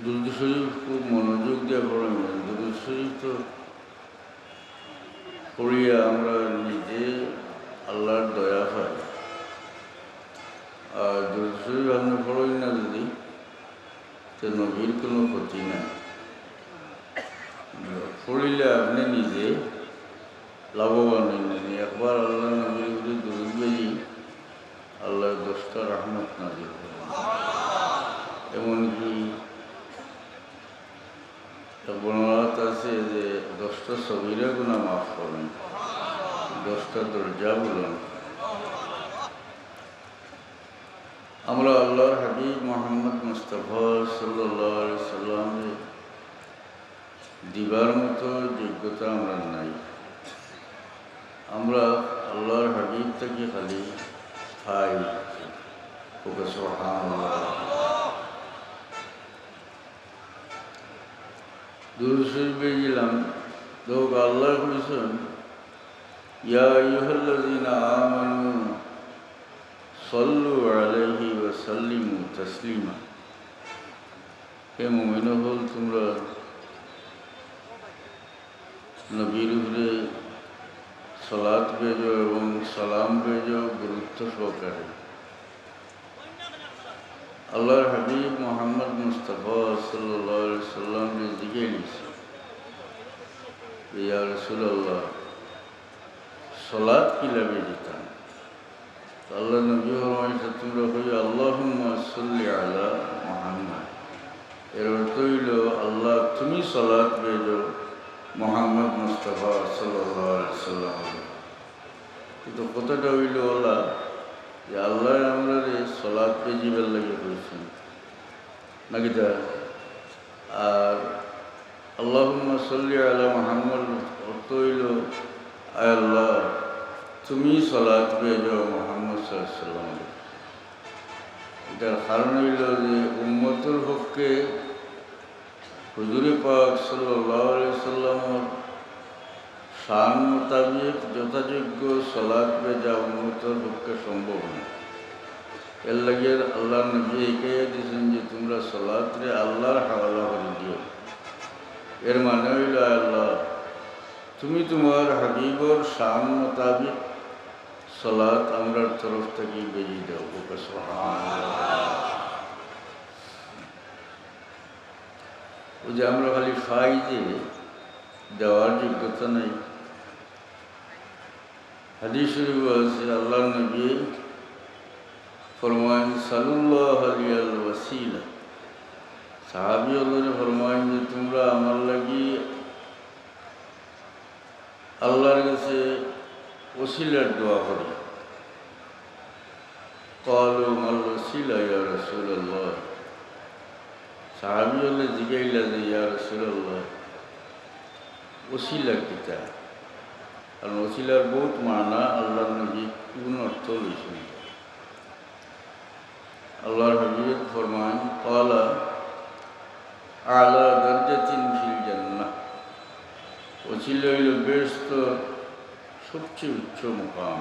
দুরূদ শরীফ খুব মনোযোগ দিয়ে পড়বেন। দুরূদ শরীফ তো পড়িয়া আমরা নিজে আল্লাহর দয়া পাই। আর দুরূদ শরীফ আপনি পড়েন না যদি, তো নবীর কোনো ক্ষতি নাই। পড়িলে আপনি নিজে লাভবান হইলেন। একবার আল্লাহ নবীর উপরে দুরূদ বেজি আল্লাহ 10টা রহমত নাজিল করেন। এমনকি বর্ণনাত আছে যে 10টা সগীরা গুনাহ মাফ করেন, 10টা দরজা বলেন। আমরা আল্লাহর হাবিব মুহাম্মদ মুস্তাফা সাল্লাল্লাহু আলাইহি সাল্লামের দিবার মতো যোগ্যতা আমরা নাই। আমরা আল্লাহর হাবিব থেকে খালি খাই। সুবহানাল্লাহ। দুরূদ শরীফ বেজিলাম তো আল্লাহ বলেছেন, ইয়া আইয়ুহাল্লাযীনা আমানু সাল্লু আলাইহি ওয়া সাল্লিমু তাসলিমা। হে মুমিনগণ, তোমরা নবীর উপরে সালাত বেজো এবং সালাম বেজো গুরুত্ব সহকারে। আল্লাহর হাবিব মুহাম্মদ মুস্তাফা সাল্লাল্লাহু আলাইহি সাল্লামকে জিজ্ঞেস, ইয়া রাসূলুল্লাহ, সালাত কিভাবে দিতাম? আল্লাহ নবী ফরমাইছেন, তোমরা কইও আল্লাহুম্মা সাল্লি আলা মুহাম্মদ। এর অর্থ হইল, আল্লাহ তুমি সালাত বেজো মুহাম্মদ মুস্তাফা সাল্লাল্লাহু আলাইহি সাল্লাম। কিন্তু কথাটা হইল আল্লাহ যে আল্লাহ আমরা সালাত বেজিবার লাগে কইছেন নাকি তা? আর আল্লাহুম্মা সাল্লি আলা মুহাম্মদ অর্থ হইল, আয় আল্লাহ তুমি সালাত বেজো মুহাম্মদ সাল্লাল্লাহু আলাইহি সাল্লাম। এটার কারণ হইল যে উম্মতের পক্ষে হুজুরে পাক সাল্লাল্লাহু আলাইহি সাল্লামের শান মোতাবেক যথাযোগ্য সালাত বেজা উম্মতের পক্ষে সম্ভব না। এর লাগে আল্লাহ নবী এগিয়ে দিয়েছেন যে তোমরা সালাতরে আল্লাহর হাওয়ালা করে দিও। এর মানে হইল, আল্লাহ তুমি তোমার হাবিবর শান মোতাবেক সালাত আমরার তরফ থেকে বেরিয়ে দাও। ওই যে আমরা খালি খাই, যে দেওয়ার যোগ্যতা নেই। হাদিস শরীফ আছে, আল্লাহ নবী ফরমায়েন সাল্লাল্লাহু আলাইহি ওয়াসাল্লাম, সাহাবী হলরে ফরমায়েন যে তোমরা আমার লাগি আল্লাহর কাছে ওসিলার দোয়া করি। ক্বালু মাল ওসিলা ইয়া রাসূলুল্লাহ। সাহাবী হলে জিজ্ঞাইলা যে ইয়া রাসূলুল্লাহ, ওসিলা কিতা? কারণ ওসিলার বহুত মানা আল্লাহ নবী কোন অর্থ লইছেন। আল্লাহর হাবিব ফরমান, ক্বালা আলা দারজাতিন ফিল জান্নাহ। ওসিলা হইল বেহেশতের সবচেয়ে উচ্চ মুকাম।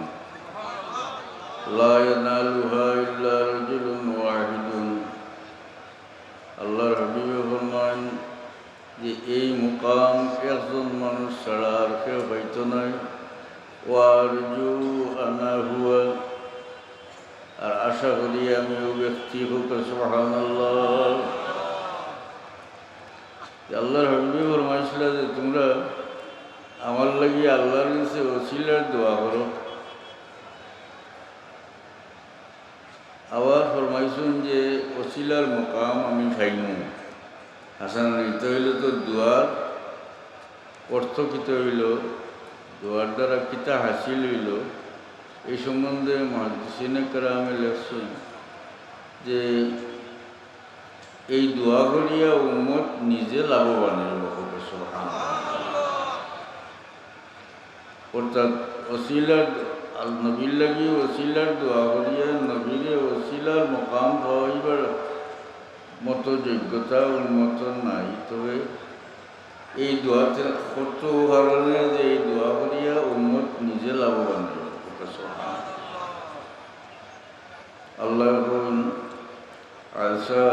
লা ইয়ানালুহা ইল্লা রাজুলুন ওয়াহিদুন। আল্লাহর হাবিব ফরমান যে এই মুকাম একজন মানুষ ছাড়া আর কেউ পাইত নাই। ওয়ারজু আনা হুয়া, আর আশা করি আমি ও ব্যক্তি হোক। সুবহানাল্লাহ। আল্লাহর হাবিব ফরমাইছিল যে তোমরা আমার লাগি আল্লাহর কাছে ওসিলার দোয়া করো। আবার ফরমাইছেন যে ওসিলার মুকাম আমি খাইমু। হাসান নিতে হইল তো দোয়ার অর্থ কিতা হইল, দোয়ার দ্বারা কিতা হাসিল হইল, এই সম্বন্ধে মুহাদ্দিসিনে কেরামে লেখছেন যে এই দোয়া করিয়া উম্মত নিজে লাভবান হইল। অর্থাৎ ওসিলার নবীর লাগি ওসিলার দোয়া করিয়া নবীরে ওসিলার মুকাম পাইবার মতো যোগ্যতা উন্মত নাই। তবে এই দোয়াতে কত কারণে যে এই দোয়া করিয়া উম্মত নিজে লাভবান হইল। আল্লাহ আসা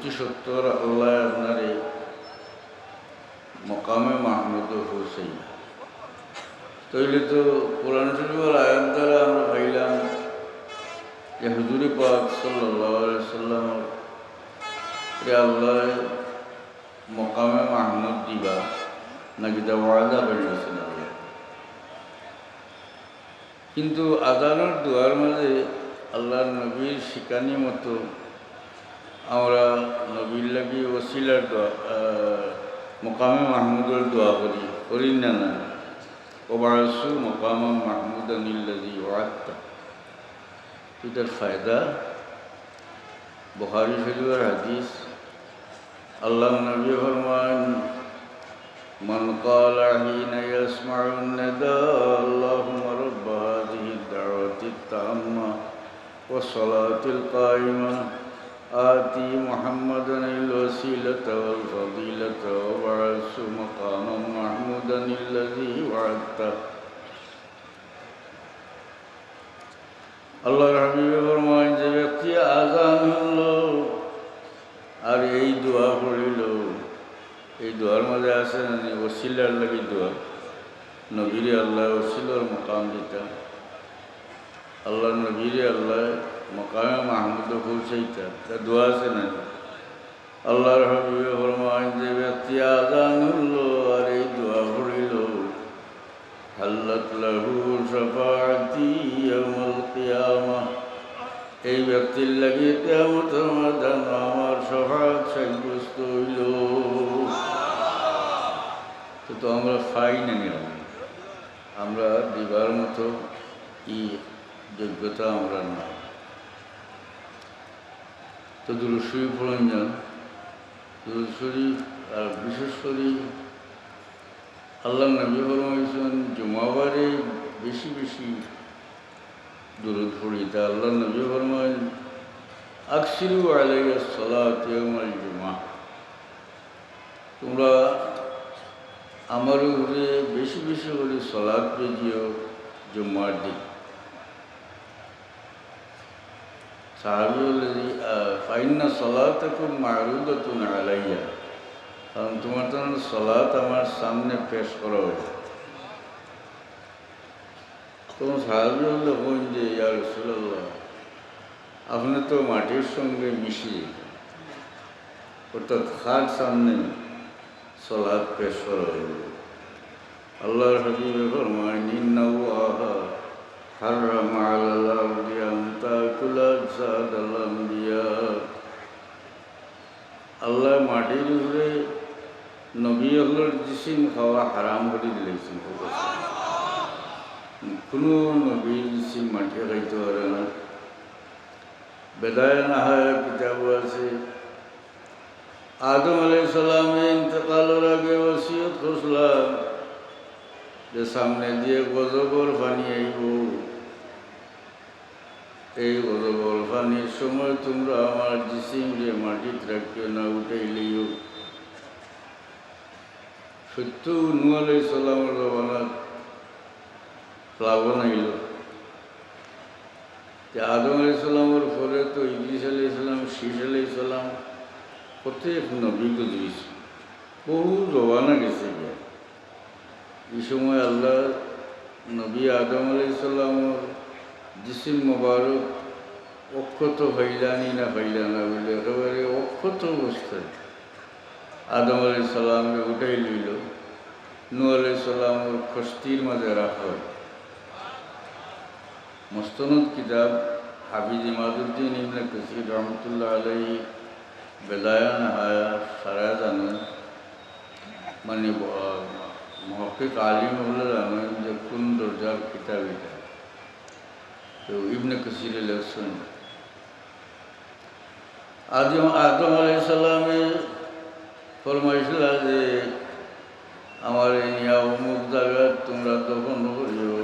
অতি সত্তর আল্লাহ আপনারে মকামে মাহমুদ হুসাইন তৈলে তো কোরআন শরীফের আয়াত দ্বারা আমরা পাইলাম যে হুজুর পাক সাল্লাল্লাহু আলাইহি সাল্লাম রে আল্লাহ মকামে মাহমুদ দিবা নাকি তা ওয়াদা করিয়াছেন আল্লাহ। কিন্তু আদানের দোয়ার মাঝে আল্লাহর নবীর শিকানি মতো আমরা নবীর লাগি ওসিলার দোয়া মকামে মাহমুদের দোয়া করি না না ওবারসু মকামা মাহমুদানিল্লাযী ওয়া'আদতা। এটার ফায়দা বুখারী শরীফের হাদিস, আল্লাহ নবী ফরমান মান ক্বালা হিনা ইয়াসমাউন নাদা আল্লাহুম্মা রাব্ব হাযিহি দাওয়াতিত তাম্মা ওয়াস সালাতিল কায়িমা আতি মুহাম্মাদানিল ওয়াসিলাতা ওয়াল ফাদিলাতা ওয়াব'আসহু মাকামান মাহমুদানিল্লাযী ওয়া'আদতা। আল্লাহর হাবিব ফরমান যে ব্যক্তি আযান হল আর এই দোয়া পড়িল, এই দোয়ার মধ্যে আছে না ওসিলার লাগি দোয়া, নবীরে আল্লাহ ওসিলার মকাম দিতা, আল্লাহ নবীরে আল্লাহ মকামে মাহমুদ পৌঁছাইতা, তা দোয়া আছে না। আল্লাহর হাবিব ফরমান যে ব্যক্তি আযান হল আর এই দোয়া পড়িল হাল্লাত লাহু শাফাআতি ইয়াউমাল কিয়ামাহ, এই ব্যক্তির লাগি কিয়ামতের ময়দান আমার শাফাআত সাব্যস্ত হইল। তো আমরা পাই না, আমরা দিবার মতো এই যোগ্যতা আমরা না। তো দুরূদ শরীফ পড়েন যান, দুরূদ শরীফ আর বিশেষ করে আল্লাহ নবী ফরমাইছেন জুমাবারে বেশি বেশি দুরূদ পড়ি। তা আল্লাহ নবী ফরমাইন আকসিরু আলাইয়া সালাত ইয়াউমাল জুমআহ, তোমরা আমার উপরে বেশি বেশি করে সালাত পেজিও জুম্মার দিন। সাহাবী বললেন ফাইন্না সালাতাকুম মা'রুদাতুন আলাইয়া, কারণ তোমার তো সালাত আমার সামনে পেশ করা হয়েছে। তখন সাহাবী বললেন যে ইয়া রাসূলুল্লাহ, আপনি তো মাটির সঙ্গে মিশিয়ে, অর্থাৎ খাট সামনে সালাত পেশ করা হয়েছে। আল্লাহর হাবিব ফরমান ইন্নাল্লাহা হারামা আলাল আরদি আন তাকুলা আজসাদাল আমবিয়া, আল্লাহ মাটির উপরে নবী হলোর জিসিম খাওয়া হারাম করে দিলেছেন। কোনো নবীর জিসিম মাটি খাইতে পারে না। বেদায় নাহায়া কিতাব আছে, আদম আলাইহিস সালামের ইন্তেকালের আগে ওসিয়ত করছিলেন যে সামনে দিয়ে গজবর পানি আইব, এই গজবর পানির সময় তোমরা আমার জিসিম যে মাটিতে রাখিও না, উঠাইলেও। সত্য নূহ আলাইহিস সালামের জমানাত প্লাবন আইল, যে আদম আলাইহিস সালামের পরে তো ইদ্রিস আলাইহিস সালাম, শীস আলাইহিস সালাম, প্রত্যেক নবী গুজরিছে, বহু জমানা গেছে। এই সময় আল্লাহ নবী আদম আলাইহিস সালামের জিসিম মোবারক অক্ষত হইলানি না হইলা না বলে একেবারে অক্ষত অবস্থায় আদম আলাইহিস সালামকে উঠাই লইল, নূহ আলাইহিস সালামের কষ্টির মাঝে রাখা হয়। মুস্তনদ কিতাব হাফিজ ইমাদুদ্দিন ইবনে কাসির রহমতুল্লাহ আলাইহি বেদায়া নাহায়া সারা জানেন, মানে মুহাক্কিক আলিম হলে জানেন যে কোন দরজার কিতাব এটা। তো ইবনে কাসির লেখছেন আদম আলাইহিস সালামে ফরমাইছিল যে আমার ইয়া অমুক জায়গা তোমরা তখন করিও,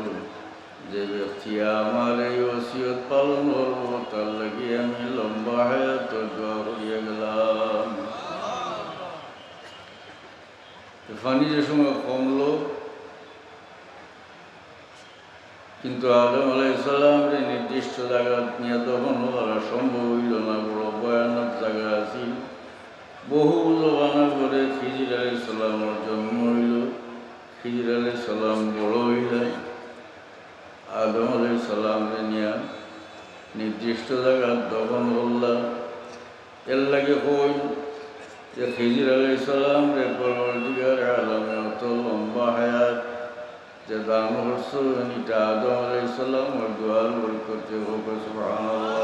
যে ব্যক্তি আমার এই ওসিয়ত পালন করব তার লাগি আমি লম্বা হায়াত দোয়া করিয়া গেলাম। পানি যে সময় কমলো, কিন্তু আদম আলাইহিস সালামের নির্দিষ্ট জায়গা নিয়ে তখন করা সম্ভব হইল না, বড় ভয়ানক জায়গা আছিল। বহু জমানা করে খিজির আলাইহিস সালামের জন্ম হইল। খিজির আলাইহিস সালাম বড় হইলেন, আদম আলাইহিস সালামকে নিয়ে নির্দিষ্ট জায়গায় দফন করলাম। এর লাগে হইল যে খিজির আলাইহিস সালাম রে পরবর্তীকার আলমে অত লম্বা হায়াত যে দান করছো এটা আদম আলাইহিস সালাম ওর দোয়ার বরকতে হোক সুবহানাল্লাহ।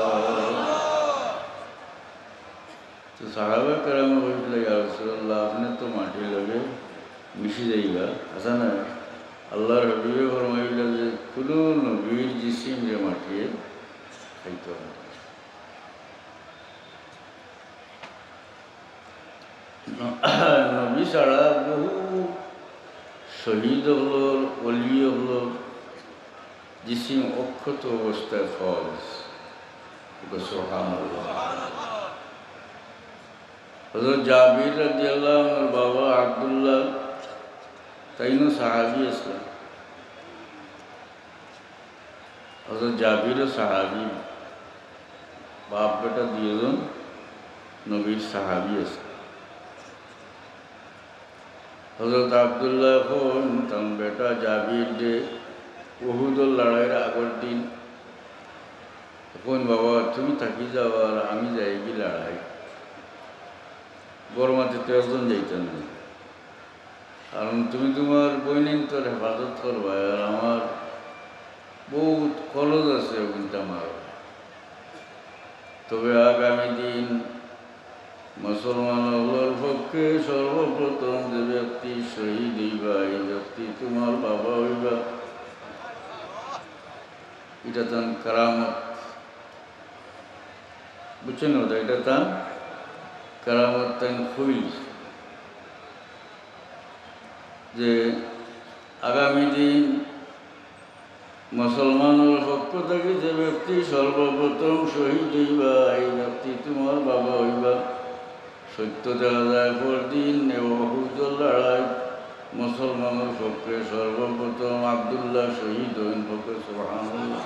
তো সাহাবা কেরাম বলছিল ইয়া রাসূলুল্লাহ আপনি তো মাটি লগে মিশে যাইবা আছে না। আল্লাহর হাবিবে ফরমাইল যে কোনো নবীর জিসিম রে মাটিয়ে খাইতে হবে। নবী ছাড়া বহু শহীদ হলো, অলি হলো, জিসিম অক্ষত অবস্থায় ফজ। সুবহানাল্লাহ। হযরত জাবির রাদিয়াল্লাহু আনহুর বাবা আব্দুল্লাহ তাইনো সাহাবী আসলেন। হযরত জাবিরও সাহাবী, বাপ বেটা দুজন নবীর সাহাবী আছে। হযরত আব্দুল্লাহ এখন তার বেটা জাবির যে উহুদের লড়াইয়ের আগের দিন এখন বাবা তুমি থাকি যাও আর আমি যাই কি লড়াই গরমাতে তো একজন যাইতেন না, কারণ তুমি তোমার বইনিন তোর হেফাজত করবা আর আমার বহুত খরচ আছে কিন্তু আমার। তবে আগামী দিন মুসলমানগুলোর পক্ষে সর্বপ্রথম যে ব্যক্তি শহীদ হইবা এই ব্যক্তি তোমার বাবা হইবা। এটা তার কারামত, বুঝছেন ওটা, এটা তার কারামত তাই খুইল যে আগামী দিন মুসলমানের পক্ষ থেকে যে ব্যক্তি সর্বপ্রথম শহীদ হইবা এই ব্যক্তি তোমার বাবা হইবা। সত্য দেখা যায় পরদিন উহুদের লড়াই মুসলমানের পক্ষে সর্বপ্রথম আব্দুল্লাহ শহীদ হইন পক্ষে সুবহানাল্লাহ।